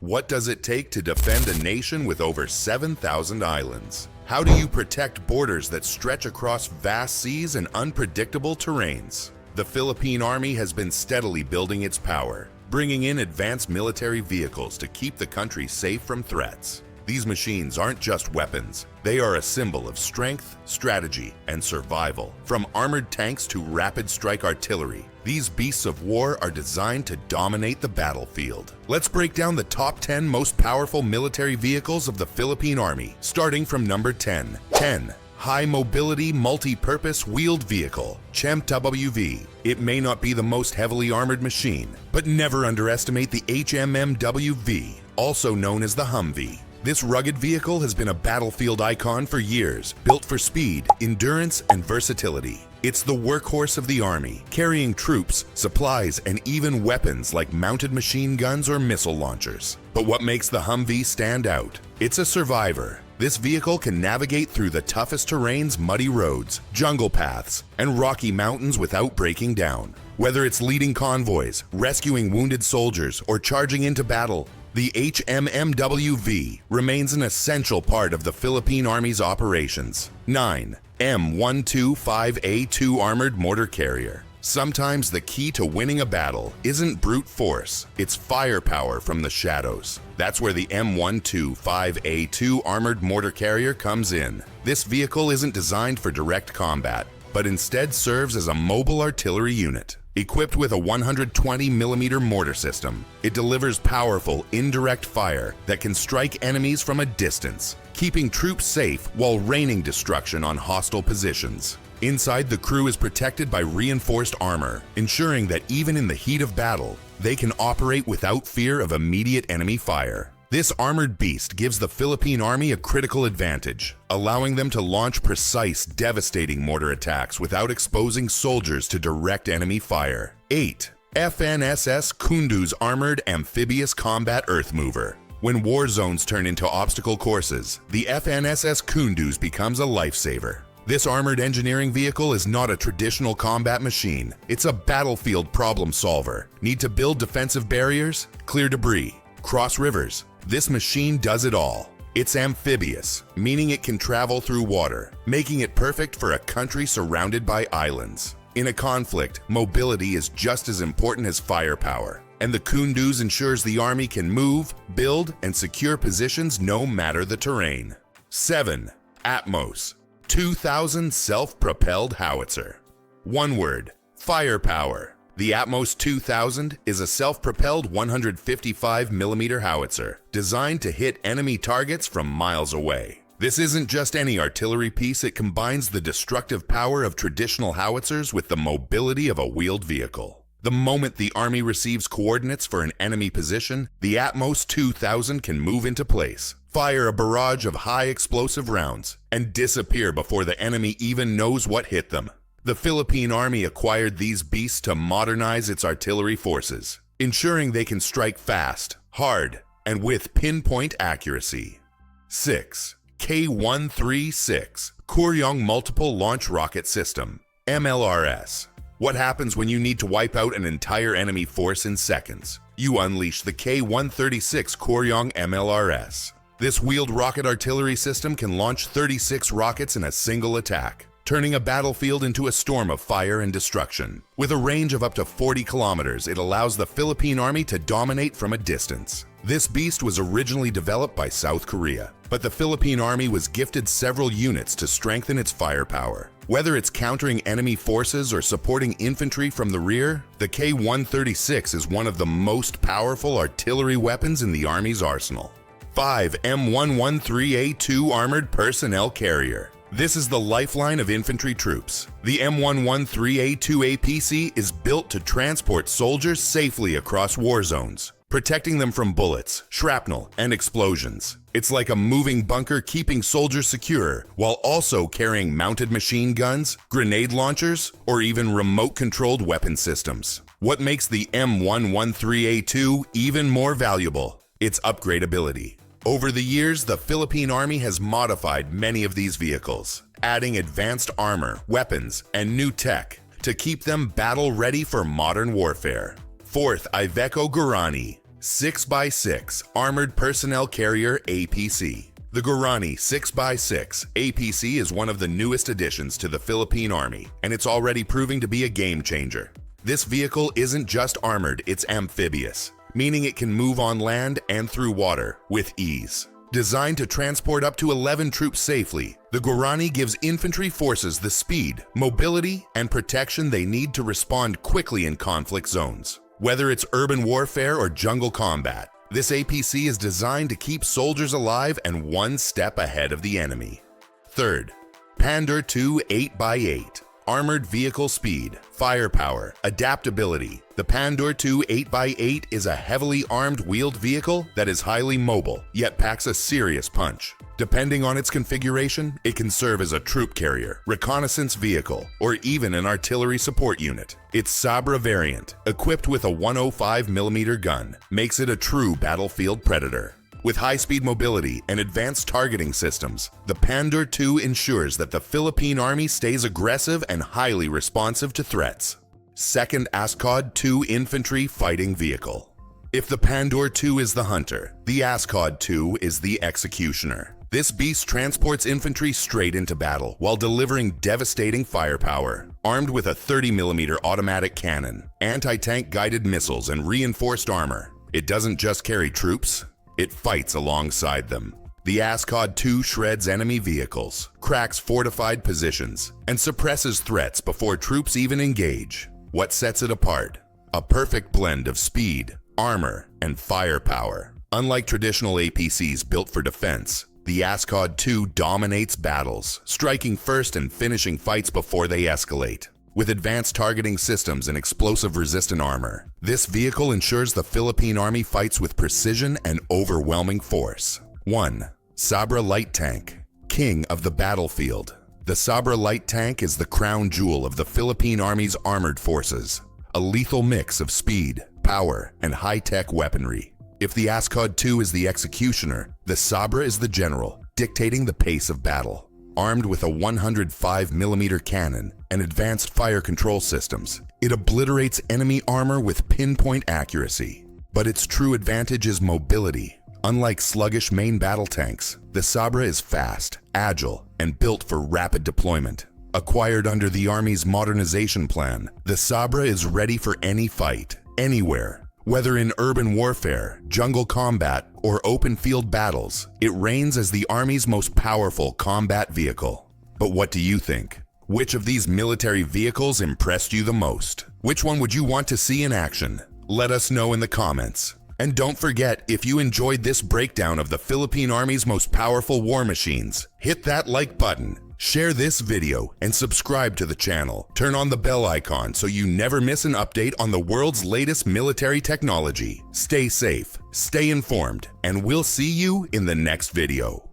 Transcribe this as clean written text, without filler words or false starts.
What does it take to defend a nation with over 7,000 islands? How do you protect borders that stretch across vast seas and unpredictable terrains? The Philippine Army has been steadily building its power, bringing in advanced military vehicles to keep the country safe from threats. These machines aren't just weapons. They are a symbol of strength, strategy, and survival. From armored tanks to rapid strike artillery, these beasts of war are designed to dominate the battlefield. Let's break down the top 10 most powerful military vehicles of the Philippine Army, starting from number 10. 10. High Mobility Multi-Purpose Wheeled Vehicle, HMWV. It may not be the most heavily armored machine, but never underestimate the HMMWV, also known as the Humvee. This rugged vehicle has been a battlefield icon for years, built for speed, endurance, and versatility. It's the workhorse of the Army, carrying troops, supplies, and even weapons like mounted machine guns or missile launchers. But what makes the Humvee stand out? It's a survivor. This vehicle can navigate through the toughest terrains, muddy roads, jungle paths, and rocky mountains without breaking down. Whether it's leading convoys, rescuing wounded soldiers, or charging into battle, the HMMWV remains an essential part of the Philippine Army's operations. 9. M125A2 Armored Mortar Carrier. Sometimes the key to winning a battle isn't brute force, it's firepower from the shadows. That's where the M125A2 Armored Mortar Carrier comes in. This vehicle isn't designed for direct combat, but instead serves as a mobile artillery unit. Equipped with a 120mm mortar system, it delivers powerful, indirect fire that can strike enemies from a distance, keeping troops safe while raining destruction on hostile positions. Inside, the crew is protected by reinforced armor, ensuring that even in the heat of battle, they can operate without fear of immediate enemy fire. This armored beast gives the Philippine Army a critical advantage, allowing them to launch precise, devastating mortar attacks without exposing soldiers to direct enemy fire. 8. FNSS Kunduz Armored Amphibious Combat Earth Mover. When war zones turn into obstacle courses, the FNSS Kunduz becomes a lifesaver. This armored engineering vehicle is not a traditional combat machine. It's a battlefield problem solver. Need to build defensive barriers? Clear debris? Cross rivers? This machine does it all. It's amphibious, meaning it can travel through water, making it perfect for a country surrounded by islands. In a conflict, mobility is just as important as firepower, and the Kunduz ensures the Army can move, build, and secure positions no matter the terrain. 7. Atmos 2000 Self-Propelled Howitzer. One word: firepower. The Atmos 2000 is a self-propelled 155mm howitzer designed to hit enemy targets from miles away. This isn't just any artillery piece, it combines the destructive power of traditional howitzers with the mobility of a wheeled vehicle. The moment the Army receives coordinates for an enemy position, the Atmos 2000 can move into place, fire a barrage of high explosive rounds, and disappear before the enemy even knows what hit them. The Philippine Army acquired these beasts to modernize its artillery forces, ensuring they can strike fast, hard, and with pinpoint accuracy. 6. K136 Kuryong Multiple Launch Rocket System, MLRS. What happens when you need to wipe out an entire enemy force in seconds? You unleash the K136 Kuryong MLRS. This wheeled rocket artillery system can launch 36 rockets in a single attack, turning a battlefield into a storm of fire and destruction. With a range of up to 40 kilometers, it allows the Philippine Army to dominate from a distance. This beast was originally developed by South Korea, but the Philippine Army was gifted several units to strengthen its firepower. Whether it's countering enemy forces or supporting infantry from the rear, the K136 is one of the most powerful artillery weapons in the Army's arsenal. 5. M113A2 Armored Personnel Carrier. This is the lifeline of infantry troops. The M113A2 APC is built to transport soldiers safely across war zones, protecting them from bullets, shrapnel, and explosions. It's like a moving bunker keeping soldiers secure while also carrying mounted machine guns, grenade launchers, or even remote-controlled weapon systems. What makes the M113A2 even more valuable? Its upgradability. Over the years, the Philippine Army has modified many of these vehicles, adding advanced armor, weapons, and new tech to keep them battle-ready for modern warfare. 4th, Iveco Guarani. 6x6 Armored Personnel Carrier APC. The Guarani 6x6 APC is one of the newest additions to the Philippine Army, and it's already proving to be a game changer. This vehicle isn't just armored, it's amphibious, meaning it can move on land and through water with ease. Designed to transport up to 11 troops safely, the Guarani gives infantry forces the speed, mobility, and protection they need to respond quickly in conflict zones. Whether it's urban warfare or jungle combat, this APC is designed to keep soldiers alive and one step ahead of the enemy. Third, Pandur II 8x8. Armored vehicle speed, firepower, adaptability. The Pandur II 8x8 is a heavily armed wheeled vehicle that is highly mobile, yet packs a serious punch. Depending on its configuration, it can serve as a troop carrier, reconnaissance vehicle, or even an artillery support unit. Its Sabra variant, equipped with a 105mm gun, makes it a true battlefield predator. With high-speed mobility and advanced targeting systems, the Pandur II ensures that the Philippine Army stays aggressive and highly responsive to threats. Second ASCOD II Infantry Fighting Vehicle. If the Pandur II is the hunter, the ASCOD II is the executioner. This beast transports infantry straight into battle while delivering devastating firepower. Armed with a 30mm automatic cannon, anti-tank guided missiles, and reinforced armor, it doesn't just carry troops, it fights alongside them. The ASCOD II shreds enemy vehicles, cracks fortified positions, and suppresses threats before troops even engage. What sets it apart? A perfect blend of speed, armor, and firepower. Unlike traditional APCs built for defense, the ASCOD II dominates battles, striking first and finishing fights before they escalate. With advanced targeting systems and explosive-resistant armor, this vehicle ensures the Philippine Army fights with precision and overwhelming force. 1. Sabra Light Tank, king of the battlefield. The Sabra Light Tank is the crown jewel of the Philippine Army's armored forces, a lethal mix of speed, power, and high-tech weaponry. If the ASCOD II is the executioner, the Sabra is the general, dictating the pace of battle. Armed with a 105mm cannon and advanced fire control systems, it obliterates enemy armor with pinpoint accuracy. But its true advantage is mobility. Unlike sluggish main battle tanks, the Sabra is fast, agile, and built for rapid deployment. Acquired under the Army's modernization plan, the Sabra is ready for any fight, anywhere. Whether in urban warfare, jungle combat, or open field battles, it reigns as the Army's most powerful combat vehicle. But what do you think? Which of these military vehicles impressed you the most? Which one would you want to see in action? Let us know in the comments. And don't forget, if you enjoyed this breakdown of the Philippine Army's most powerful war machines, hit that like button, share this video, and subscribe to the channel. Turn on the bell icon so you never miss an update on the world's latest military technology. Stay safe, stay informed, and we'll see you in the next video.